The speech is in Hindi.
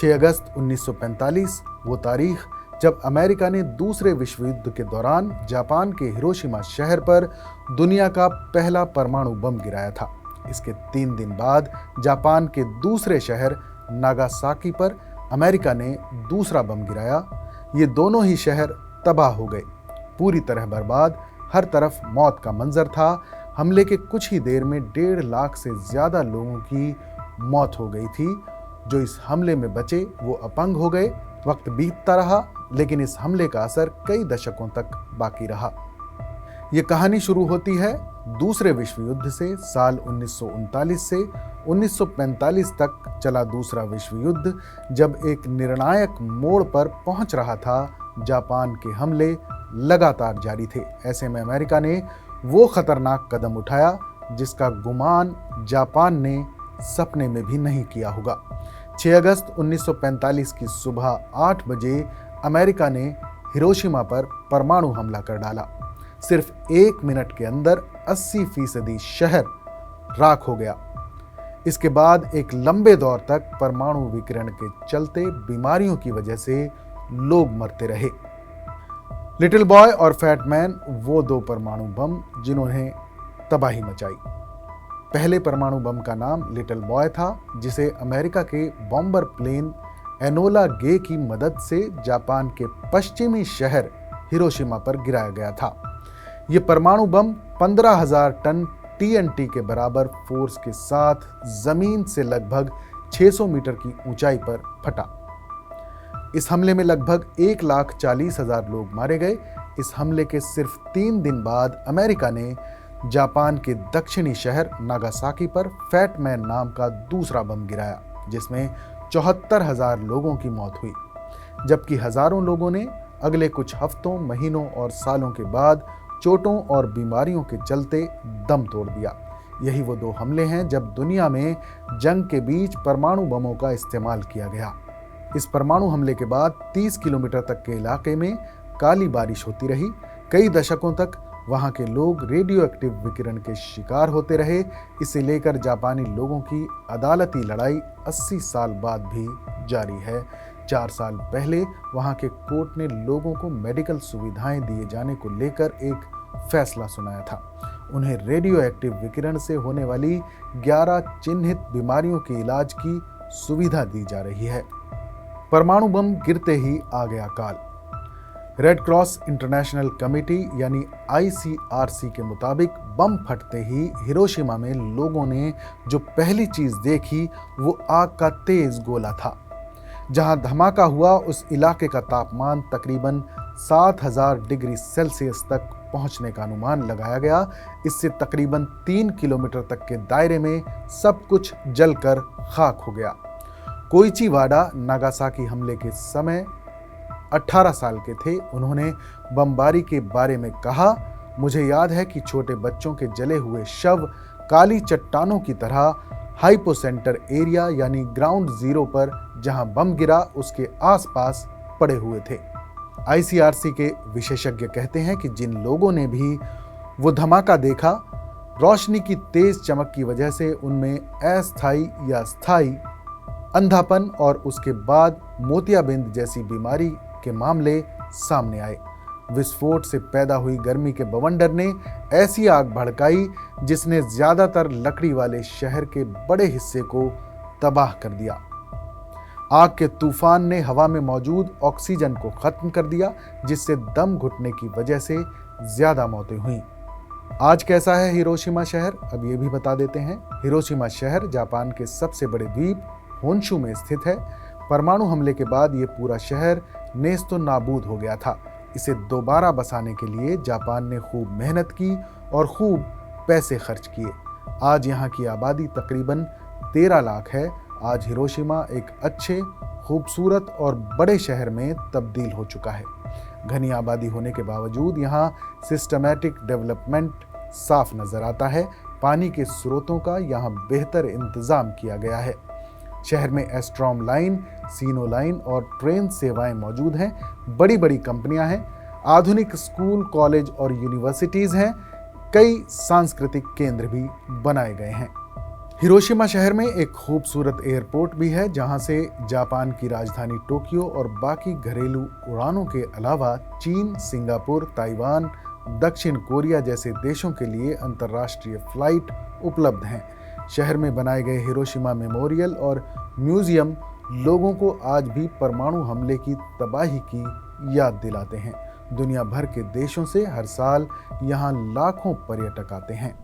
6 अगस्त 1945 वो तारीख जब अमेरिका ने दूसरे विश्व युद्ध के दौरान जापान के हिरोशिमा शहर पर दुनिया का पहला परमाणु बम गिराया था। इसके 3 दिन बाद जापान के दूसरे शहर नागासाकी पर अमेरिका ने दूसरा बम गिराया। ये दोनों ही शहर तबाह हो गए, पूरी तरह बर्बाद। हर तरफ मौत का मंजर था। हमले के कुछ ही देर में 1.5 लाख से ज्यादा लोगों की मौत हो गई थी। जो इस हमले में बचे वो अपंग हो गए। वक्त बीतता रहा, लेकिन इस हमले का असर कई दशकों तक बाकी रहा। ये कहानी शुरू होती है दूसरे विश्व युद्ध से। साल 1939 से 1945 तक चला दूसरा विश्व युद्ध जब एक निर्णायक मोड़ पर पहुंच रहा था। जापान के हमले लगातार जारी थे। ऐसे में अमेरिका ने वो खतरनाक कदम उठाया जिसका गुमान जापान ने सपने में भी नहीं किया होगा। 6 अगस्त 1945 की सुबह 8 बजे अमेरिका ने हिरोशिमा पर परमाणु हमला कर डाला। सिर्फ 1 मिनट के अंदर 80% शहर राख हो गया। इसके बाद एक लंबे दौर तक परमाणु विकिरण के चलते बीमारियों की वजह से लोग मरते रहे। लिटिल बॉय और फैट मैन वो 2 परमाणु बम जिन्होंने तबाही मचाई। पहले परमाणु बम का नाम लिटिल बॉय था, जिसे अमेरिका के बॉम्बर प्लेन एनोला गे की मदद से जापान के पश्चिमी शहर हिरोशिमा पर गिराया गया था। यह परमाणु बम 15,000 टन TNT के बराबर फोर्स के साथ जमीन से लगभग 600 मीटर की ऊंचाई पर फटा। इस हमले में लगभग 1,40,000 लोग मारे गए। इस हमले के सिर्फ 3 दिन बाद अमेरिका ने जापान के दक्षिणी शहर नागासाकी पर फैट मैन नाम का दूसरा बम गिराया, जिसमें 74,000 लोगों की मौत हुई, जबकि हजारों लोगों ने अगले कुछ हफ्तों, महीनों और सालों के बाद चोटों और बीमारियों के चलते दम तोड़ दिया। यही वो 2 हमले हैं जब दुनिया में जंग के बीच परमाणु बमों का इस्तेमाल किया गया। इस परमाणु हमले के बाद 30 किलोमीटर तक के इलाके में काली बारिश होती रही। कई दशकों तक वहां के लोग रेडियो एक्टिव विकिरण के शिकार होते रहे। इसे लेकर जापानी लोगों की अदालती लड़ाई 80 साल बाद भी जारी है। 4 साल पहले वहां के कोर्ट ने लोगों को मेडिकल सुविधाएं दिए जाने को लेकर एक फैसला सुनाया था। उन्हें रेडियो एक्टिव विकिरण से होने वाली 11 चिन्हित बीमारियों के इलाज की सुविधा दी जा रही है। परमाणु बम गिरते ही आ गया काल। रेड क्रॉस इंटरनेशनल कमेटी यानी ICRC के मुताबिक बम फटते ही हिरोशिमा में लोगों ने जो पहली चीज देखी वो आग का तेज गोला था। जहां धमाका हुआ उस इलाके का तापमान तकरीबन 7,000 डिग्री सेल्सियस तक पहुंचने का अनुमान लगाया गया। इससे तकरीबन 3 किलोमीटर तक के दायरे में सब कुछ जलकर खाक हो गया। कोइची वाडा नागासाकी हमले के समय 18 साल के थे। उन्होंने बमबारी के बारे में कहा, मुझे याद है कि छोटे बच्चों के जले हुए शव काली चट्टानों की तरह हाइपोसेंटर एरिया यानी ग्राउंड जीरो पर जहां बम गिरा उसके आसपास पड़े हुए थे। ICRC के विशेषज्ञ कहते हैं कि जिन लोगों ने भी वो धमाका देखा, रोशनी की तेज चमक की वजह से उनमें अस्थायी या स्थायी अंधापन और उसके बाद मोतियाबिंद जैसी बीमारी के मामले सामने आए। विस्फोट से पैदा हुई गर्मी के बवंडर ने ऐसी आग भड़काई जिसने ज्यादातर लकड़ी वाले शहर के बड़े हिस्से को तबाह कर दिया। आग के तूफान ने हवा में मौजूद ऑक्सीजन को खत्म कर दिया, जिससे दम घुटने की वजह से ज्यादा मौतें हुईं। आज कैसा है हिरोशिमा शहर, अब ये भी बता देते हैं। हिरोशिमा शहर जापान के सबसे बड़े द्वीप होन्शु में स्थित है। परमाणु हमले के बाद ये पूरा शहर नेस्तो नाबूद हो गया था। इसे दोबारा बसाने के लिए जापान ने खूब मेहनत की और खूब पैसे खर्च किए। आज यहाँ की आबादी तकरीबन 13 लाख है। आज हिरोशिमा एक अच्छे, खूबसूरत और बड़े शहर में तब्दील हो चुका है। घनी आबादी होने के बावजूद यहाँ सिस्टमैटिक डेवलपमेंट साफ नजर आता है। पानी के स्रोतों का यहाँ बेहतर इंतजाम किया गया है। शहर में एस्ट्रॉम लाइन, सीनो लाइन और ट्रेन सेवाएं मौजूद हैं। बड़ी बड़ी कंपनियां हैं। आधुनिक स्कूल, कॉलेज और यूनिवर्सिटीज हैं। कई सांस्कृतिक केंद्र भी बनाए गए हैं। हिरोशिमा शहर में एक खूबसूरत एयरपोर्ट भी है, जहां से जापान की राजधानी टोक्यो और बाकी घरेलू उड़ानों के अलावा चीन, सिंगापुर, ताइवान, दक्षिण कोरिया जैसे देशों के लिए अंतर्राष्ट्रीय फ्लाइट उपलब्ध हैं। शहर में बनाए गए हिरोशिमा मेमोरियल और म्यूजियम लोगों को आज भी परमाणु हमले की तबाही की याद दिलाते हैं। दुनिया भर के देशों से हर साल यहाँ लाखों पर्यटक आते हैं।